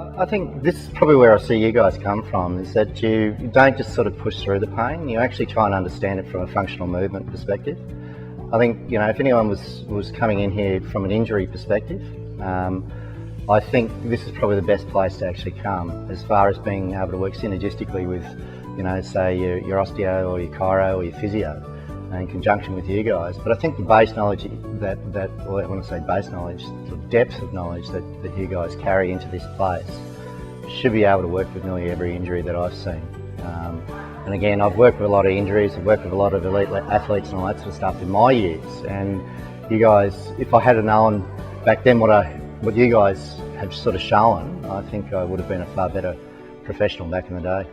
I think this is probably where I see you guys come from, is that you don't just sort of push through the pain, you actually try and understand it from a functional movement perspective. I think, if anyone was coming in here from an injury perspective, I think this is probably the best place to actually come as far as being able to work synergistically with, say your osteo or your chiro or your physio in conjunction with you guys. But I think the base knowledge well, when I say base knowledge, the depth of knowledge that you guys carry into this place should be able to work with nearly every injury that I've seen. And again, I've worked with a lot of injuries, I've worked with a lot of elite athletes and all that sort of stuff in my years. And you guys, if I had known back then what you guys have sort of shown, I think I would have been a far better professional back in the day.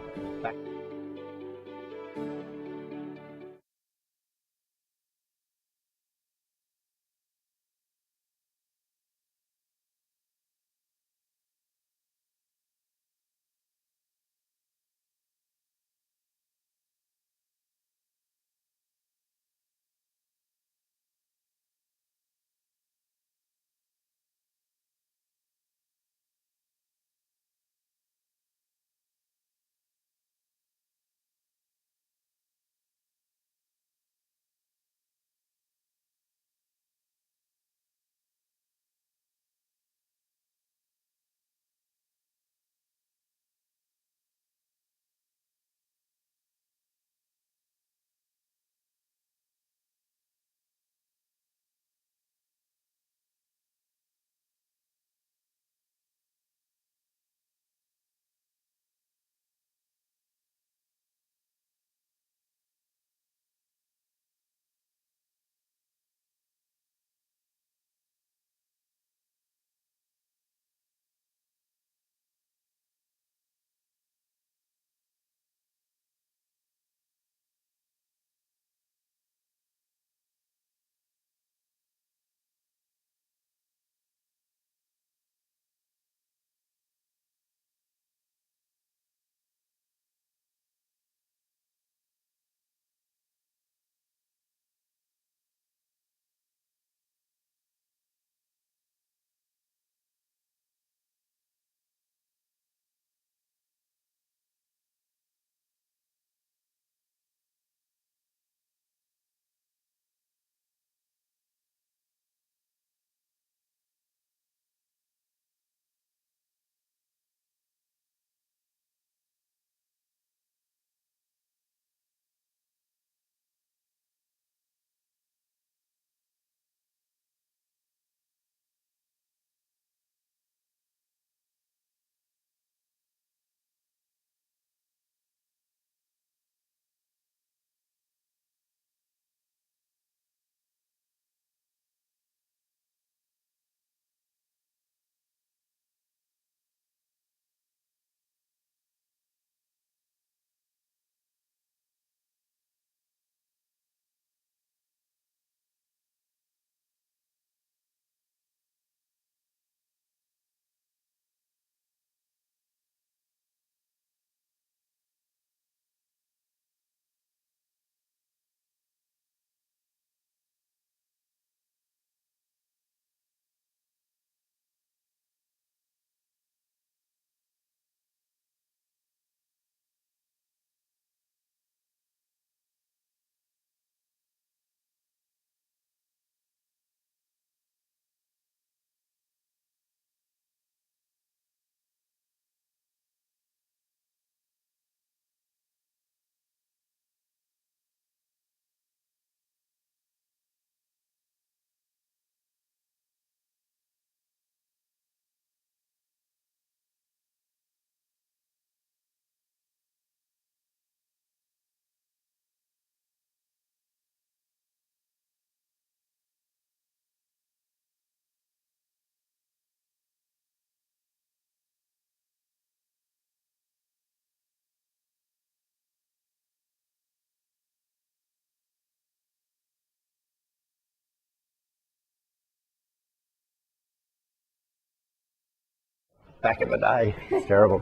Back in the day, it's terrible.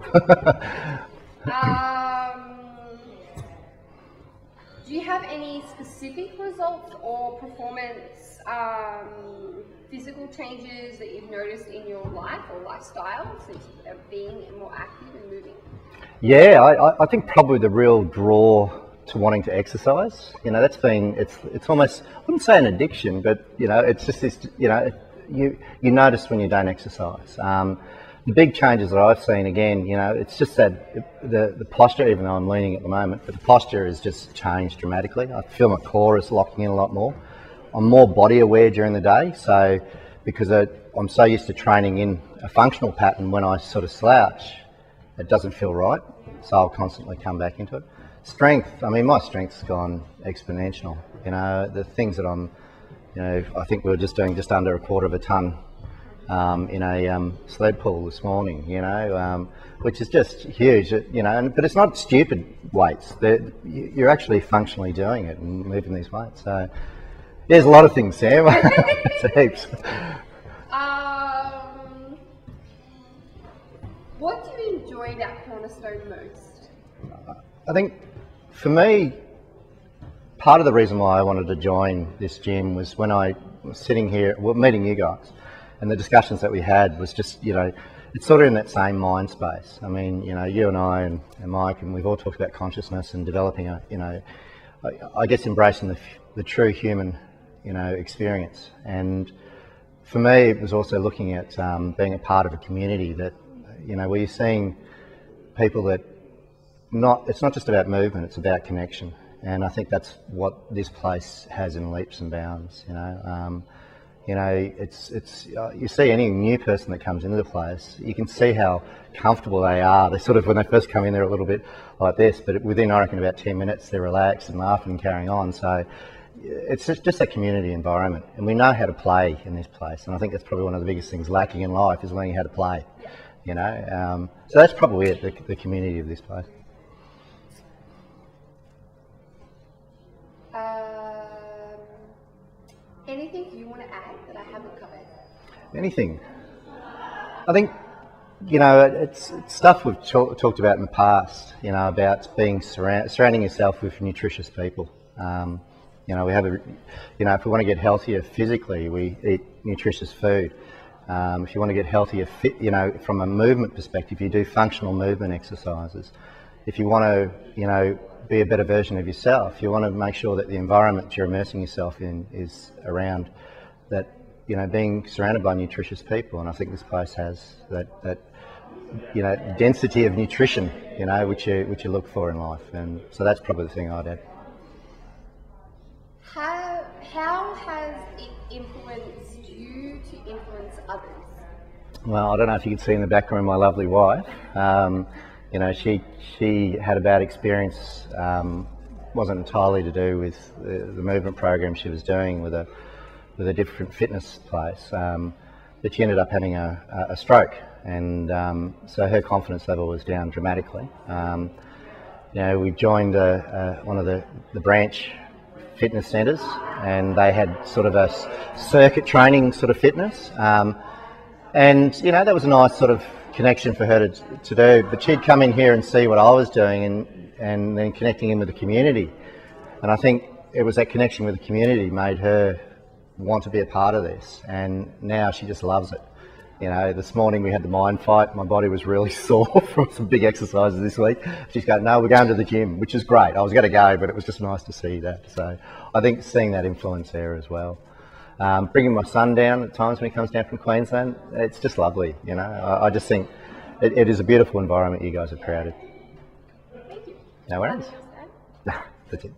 Do you have any specific results or performance physical changes that you've noticed in your life or lifestyle since being more active and moving? Yeah, I think probably the real draw to wanting to exercise, that's been, it's almost, I wouldn't say an addiction, but, it's just this, you notice when you don't exercise. The big changes that I've seen, again, it's just that the posture, even though I'm leaning at the moment, but the posture has just changed dramatically. I feel my core is locking in a lot more. I'm more body aware during the day, so because I'm so used to training in a functional pattern, when I sort of slouch, it doesn't feel right, so I'll constantly come back into it. Strength, my strength's gone exponential. The things that I'm, I think we were just doing just under a quarter of a tonne in a sled pull this morning, which is just huge, but it's not stupid weights. You're actually functionally doing it and moving these weights. So there's a lot of things, Sam. It's heaps. What do you enjoy about Cornerstone most? I think for me, part of the reason why I wanted to join this gym was when I was sitting here, meeting you guys, and the discussions that we had was just, it's sort of in that same mind space. You and I and Mike, and we've all talked about consciousness and developing I guess embracing the true human, experience. And for me, it was also looking at being a part of a community that, where you're seeing people that it's not just about movement, it's about connection. And I think that's what this place has in leaps and bounds, it's you see any new person that comes into the place, you can see how comfortable they are. They sort of, when they first come in, they're a little bit like this, but within, I reckon, about 10 minutes, they're relaxed and laughing and carrying on. So it's just a community environment, and we know how to play in this place. And I think that's probably one of the biggest things lacking in life, is learning how to play. So that's probably it, the community of this place. Anything you want to add that I haven't covered? Anything? I think, it's stuff we've talked about in the past, about being surrounding yourself with nutritious people. We have if we want to get healthier physically, we eat nutritious food. If you want to get healthier from a movement perspective, you do functional movement exercises. If you want to, be a better version of yourself, you want to make sure that the environment you're immersing yourself in is around that, being surrounded by nutritious people. And I think this place has that density of nutrition, which you look for in life. And so that's probably the thing I'd add. How has it influenced you to influence others? Well, I don't know if you can see in the background my lovely wife. She had a bad experience. Wasn't entirely to do with the movement program she was doing with a different fitness place, but she ended up having a stroke, and so her confidence level was down dramatically. We joined one of the branch fitness centres, and they had sort of a circuit training sort of fitness, and that was a nice sort of connection for her to do, but she'd come in here and see what I was doing, and then connecting in with the community. And I think it was that connection with the community made her want to be a part of this, and now she just loves it. This morning we had the mind fight. My body was really sore from some big exercises this week. She's going, no, we're going to the gym, which is great. I was going to go, but it was just nice to see that. So I think seeing that influence there as well. Bringing my son down at times when he comes down from Queensland, it's just lovely, I just think it is a beautiful environment you guys have created. Thank you. No worries. Anything else to add? That's it.